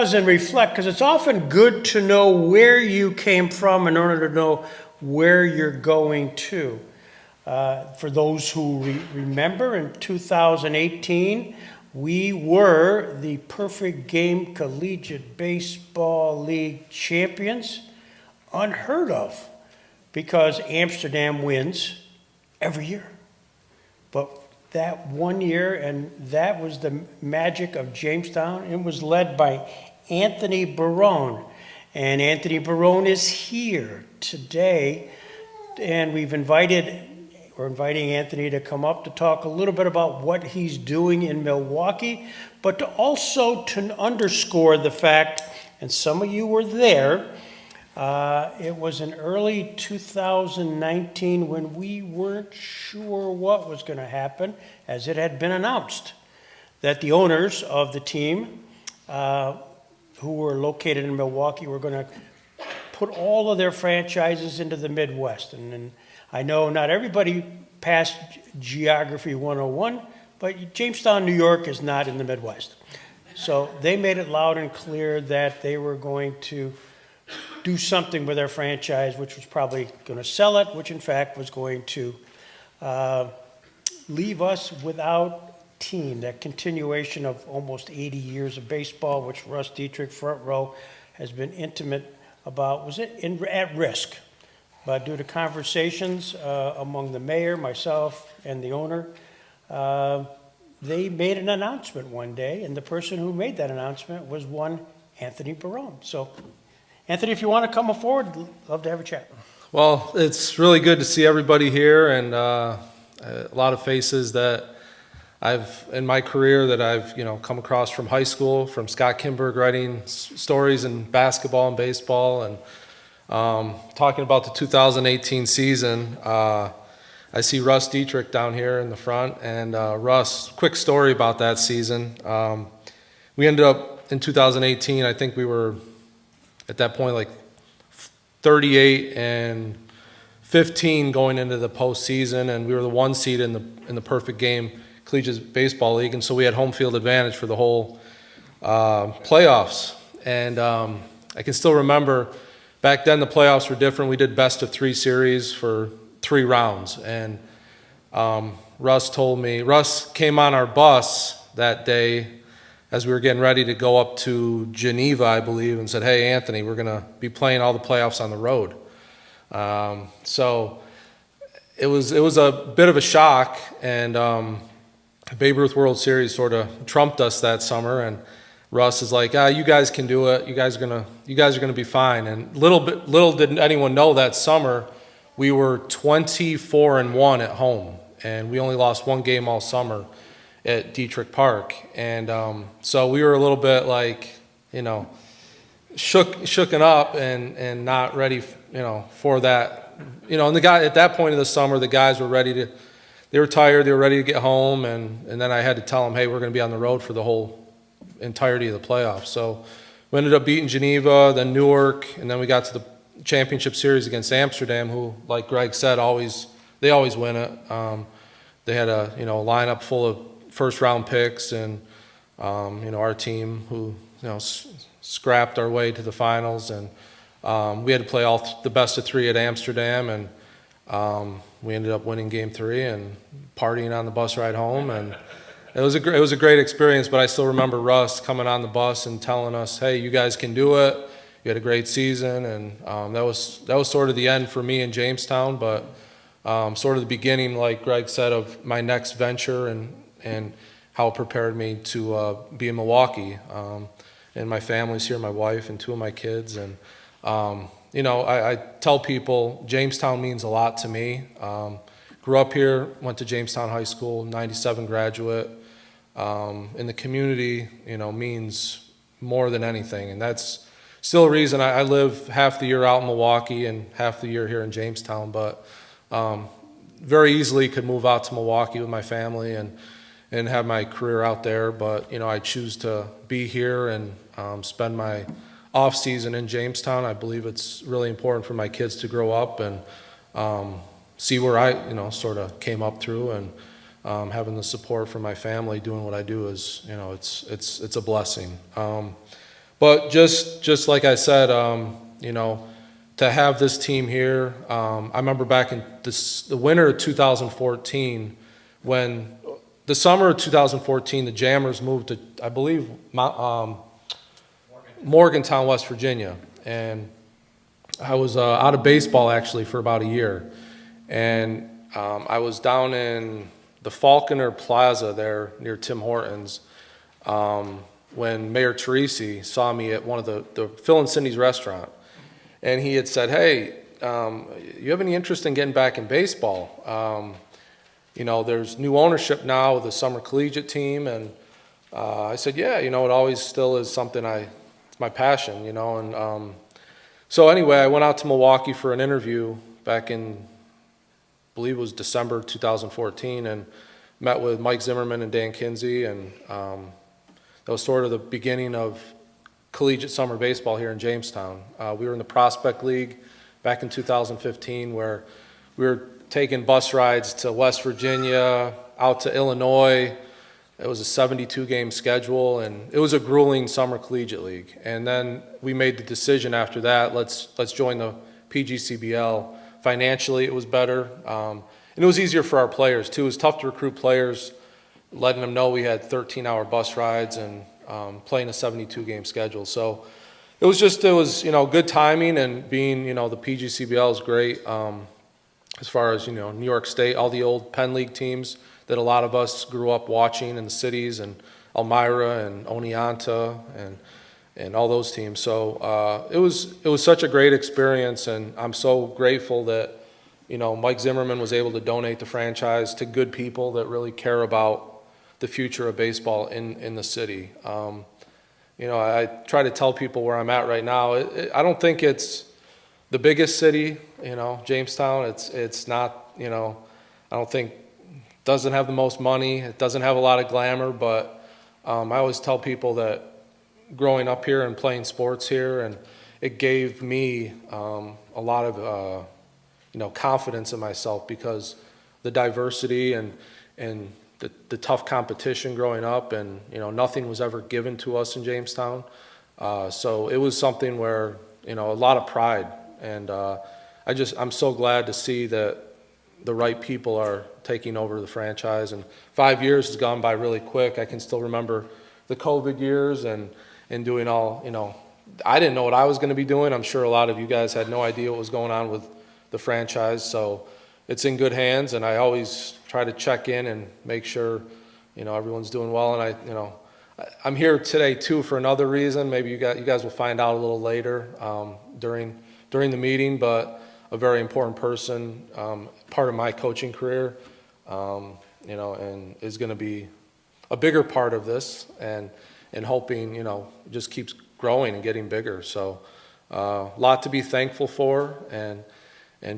pause and reflect, because it's often good to know where you came from in order to know where you're going to. For those who remember, in 2018, we were the Perfect Game Collegiate Baseball League champions. Unheard of, because Amsterdam wins every year. But that one year, and that was the magic of Jamestown. It was led by Anthony Barone. And Anthony Barone is here today. And we're inviting Anthony to come up to talk a little bit about what he's doing in Milwaukee, but to underscore the fact, and some of you were there, it was in early 2019 when we weren't sure what was going to happen, as it had been announced that the owners of the team, who were located in Milwaukee, were going to put all of their franchises into the Midwest. And I know not everybody passed Geography 101, but Jamestown, New York is not in the Midwest. So they made it loud and clear that they were going to do something with their franchise, which was probably going to sell it, which in fact was going to leave us without team. That continuation of almost 80 years of baseball, which Russ Dietrich, front row, has been intimate about, was at risk. But due to conversations among the mayor, myself, and the owner, they made an announcement one day, and the person who made that announcement was one Anthony Barone. So, Anthony, if you want to come forward, love to have a chat. Well, it's really good to see everybody here, and a lot of faces that in my career that I've come across from high school, from Scott Kimberg writing stories in basketball and baseball, and talking about the 2018 season. I see Russ Dietrich down here in the front, and Russ, quick story about that season. We ended up in 2018, I think we were at that point like 38-15 going into the postseason, and we were the 1 seed in the Perfect Game Collegiate Baseball League, and so we had home field advantage for the whole playoffs. And I can still remember back then the playoffs were different. We did best of 3 series for 3 rounds, and Russ came on our bus that day as we were getting ready to go up to Geneva, I believe, and said, "Hey, Anthony, we're going to be playing all the playoffs on the road." So it was a bit of a shock, and Babe Ruth World Series sort of trumped us that summer, and Russ is like, "You guys can do it. You guys are gonna be fine." And little did anyone know that summer we were 24-1 at home, and we only lost 1 game all summer at Dietrich Park. And so we were a little bit like, shooken up and not ready, for that. And the guy at that point of the summer, the guys were ready they were tired, they were ready to get home, and then I had to tell them, "Hey, we're going to be on the road for the whole entirety of the playoffs." So we ended up beating Geneva, then Newark, and then we got to the championship series against Amsterdam, who, like Greg said, they always win it. They had a lineup full of first-round picks, and our team who scrapped our way to the finals, and we had to play the best of 3 at Amsterdam, and we ended up winning Game 3 and partying on the bus ride home, and it was a great experience. But I still remember Russ coming on the bus and telling us, "Hey, you guys can do it. You had a great season," and that was sort of the end for me in Jamestown, but sort of the beginning, like Greg said, of my next venture and how it prepared me to be in Milwaukee. And my family's here, my wife and 2 of my kids, and I tell people Jamestown means a lot to me. Grew up here, went to Jamestown High School, 97 graduate. And the community, means more than anything. And that's still a reason I live half the year out in Milwaukee and half the year here in Jamestown. But very easily could move out to Milwaukee with my family and have my career out there. But, I choose to be here and spend my off season in Jamestown. I believe it's really important for my kids to grow up and see where I, sort of came up through, and having the support from my family doing what I do is, it's a blessing. But just like I said, to have this team here, I remember back in the winter of 2014, when the summer of 2014, the Jammers moved to, I believe, Morgantown, West Virginia, and I was out of baseball actually for about a year, and I was down in the Falconer Plaza there near Tim Hortons when Mayor Teresi saw me at one of the Phil and Cindy's restaurant, and he had said, "Hey, you have any interest in getting back in baseball? There's new ownership now with the summer collegiate team," and I said, "Yeah, it always still is something it's my passion, and so anyway, I went out to Milwaukee for an interview back in, I believe it was December 2014, and met with Mike Zimmerman and Dan Kinsey, and that was sort of the beginning of collegiate summer baseball here in Jamestown. We were in the Prospect League back in 2015, where we were taking bus rides to West Virginia, out to Illinois. It was a 72-game schedule, and it was a grueling summer collegiate league. And then we made the decision after that, let's join the PGCBL. Financially, it was better, and it was easier for our players too. It was tough to recruit players, letting them know we had 13-hour bus rides and playing a 72-game schedule. So it was good timing, and being the PGCBL is great as far as New York State, all the old Penn League teams that a lot of us grew up watching in the cities, and Elmira and Oneonta and all those teams. So it was such a great experience, and I'm so grateful that Mike Zimmerman was able to donate the franchise to good people that really care about the future of baseball in the city. I try to tell people where I'm at right now. I don't think it's the biggest city, Jamestown. It's not, I don't think, doesn't have the most money. It doesn't have a lot of glamour, but I always tell people that growing up here and playing sports here, and it gave me a lot of confidence in myself, because the diversity and the tough competition growing up, and nothing was ever given to us in Jamestown. So it was something where a lot of pride, and I'm so glad to see that the right people are taking over the franchise. And 5 years has gone by really quick. I can still remember the COVID years and doing all, I didn't know what I was going to be doing. I'm sure a lot of you guys had no idea what was going on with the franchise. So it's in good hands, and I always try to check in and make sure, everyone's doing well. And I'm here today too for another reason. Maybe you guys will find out a little later during the meeting, but a very important person, part of my coaching career, and is going to be a bigger part of this, and hoping, just keeps growing and getting bigger. So a lot to be thankful for, and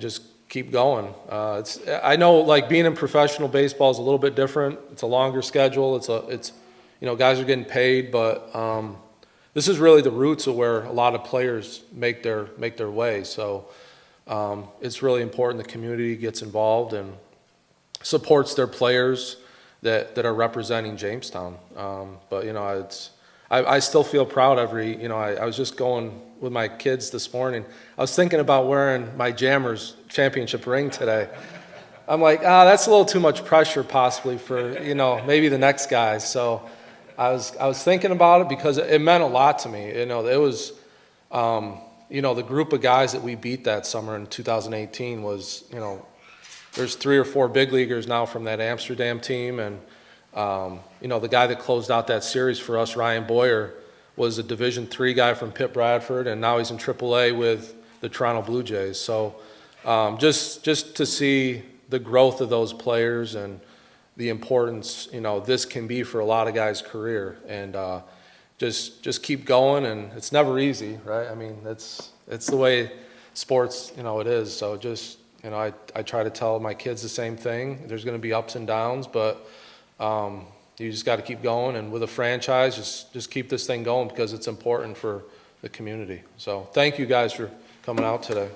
just keep going. I know, like, being in professional baseball is a little bit different. It's a longer schedule. It's guys are getting paid, but this is really the roots of where a lot of players make their way. So it's really important the community gets involved and supports their players that are representing Jamestown. But I still feel proud I was just going with my kids this morning. I was thinking about wearing my Jammers championship ring today. I'm like, that's a little too much pressure possibly for, maybe the next guys. So I was thinking about it because it meant a lot to me. It was, the group of guys that we beat that summer in 2018 was, there's 3 or 4 big leaguers now from that Amsterdam team. And, the guy that closed out that series for us, Ryan Boyer, was a Division III guy from Pitt Bradford, and now he's in AAA with the Toronto Blue Jays. So just to see the growth of those players and the importance, this can be for a lot of guys' career, and just keep going. And it's never easy, right? I mean, it's the way sports, it is. So just, I try to tell my kids the same thing. There's going to be ups and downs, but you just got to keep going. And with a franchise, just keep this thing going, because it's important for the community. So thank you guys for coming out today.